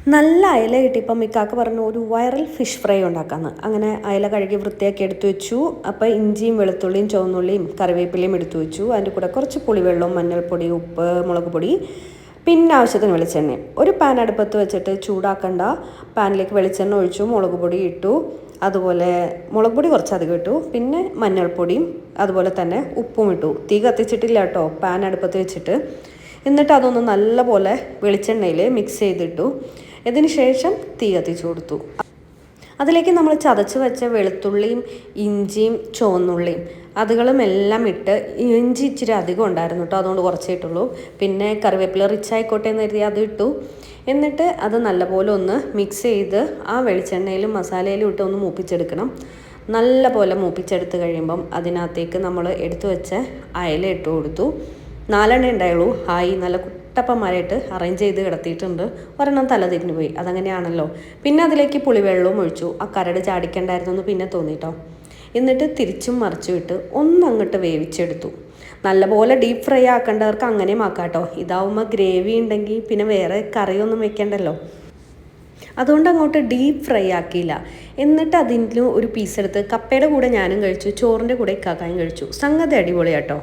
നല്ല അയല കിട്ടിയപ്പം ഇക്കാക്ക് പറഞ്ഞു ഒരു വൈറൽ ഫിഷ് ഫ്രൈ ഉണ്ടാക്കാമെന്ന്. അങ്ങനെ അയല കഴുകി വൃത്തിയാക്കി എടുത്തു വെച്ചു. അപ്പോൾ ഇഞ്ചിയും വെളുത്തുള്ളിയും ചുവന്നുള്ളിയും കറിവേപ്പിലയും എടുത്തു വെച്ചു. അതിൻ്റെ കൂടെ കുറച്ച് പുളിവെള്ളവും മഞ്ഞൾപ്പൊടി, ഉപ്പ്, മുളക് പൊടി, പിന്നെ ആവശ്യത്തിന് വെളിച്ചെണ്ണയും. ഒരു പാൻ അടുപ്പത്ത് വെച്ചിട്ട് ചൂടാക്കണ്ട, പാനിലേക്ക് വെളിച്ചെണ്ണ ഒഴിച്ചു, മുളക് പൊടി ഇട്ടു, അതുപോലെ മുളക് പൊടി കുറച്ചധികം ഇട്ടു, പിന്നെ മഞ്ഞൾപ്പൊടിയും അതുപോലെ തന്നെ ഉപ്പും ഇട്ടു. തീ കത്തിച്ചിട്ടില്ല കേട്ടോ, പാൻ അടുപ്പത്ത് വെച്ചിട്ട്. എന്നിട്ട് അതൊന്ന് നല്ലപോലെ വെളിച്ചെണ്ണയിൽ മിക്സ് ചെയ്തിട്ടു. ഇതിന് ശേഷം തീ കത്തിച്ചു കൊടുത്തു. അതിലേക്ക് നമ്മൾ ചതച്ച് വെച്ച വെളുത്തുള്ളിയും ഇഞ്ചിയും ചുവന്നുള്ളിയും അതുകളും എല്ലാം ഇട്ട്, ഇഞ്ചി ഇച്ചിരി അധികം ഉണ്ടായിരുന്നു കേട്ടോ, അതുകൊണ്ട് കുറച്ചേ ഇട്ടുള്ളൂ. പിന്നെ കറിവേപ്പില റിച്ച് ആയിക്കോട്ടെ എന്ന് കരുതി അത് ഇട്ടു. എന്നിട്ട് അത് നല്ലപോലെ ഒന്ന് മിക്സ് ചെയ്ത് ആ വെളിച്ചെണ്ണയിലും മസാലയിലും ഇട്ട് ഒന്ന് മൂപ്പിച്ചെടുക്കണം. നല്ലപോലെ മൂപ്പിച്ചെടുത്ത് കഴിയുമ്പം അതിനകത്തേക്ക് നമ്മൾ എടുത്തു വെച്ച അയല ഇട്ട് കൊടുത്തു. 4 ഉണ്ടായുള്ളൂ. നല്ല കുട്ടപ്പന്മാരായിട്ട് അറേഞ്ച് ചെയ്ത് കിടത്തിയിട്ടുണ്ട്. ഒരെണ്ണം തല തിരിഞ്ഞു പോയി, അതങ്ങനെയാണല്ലോ. പിന്നെ അതിലേക്ക് പുളിവെള്ളവും ഒഴിച്ചു. ആ കരട് ചാടിക്കണ്ടായിരുന്നു എന്ന് പിന്നെ തോന്നിട്ടോ. എന്നിട്ട് തിരിച്ചും മറിച്ചും ഇട്ട് ഒന്നങ്ങോട്ട് വേവിച്ചെടുത്തു. നല്ലപോലെ ഡീപ്പ് ഫ്രൈ ആക്കേണ്ടവർക്ക് അങ്ങനെയും ആക്കാം കേട്ടോ. ഇതാവുമ്പോൾ ഗ്രേവി ഉണ്ടെങ്കിൽ പിന്നെ വേറെ കറിയൊന്നും വെക്കണ്ടല്ലോ, അതുകൊണ്ട് അങ്ങോട്ട് ഡീപ്പ് ഫ്രൈ ആക്കിയില്ല. എന്നിട്ട് അതിൻ്റെ ഒരു പീസ് എടുത്ത് കപ്പയുടെ കൂടെ ഞാനും കഴിച്ചു, ചോറിൻ്റെ കൂടെ ഇക്കാക്കായും കഴിച്ചു. സംഗതി അടിപൊളിയാട്ടോ.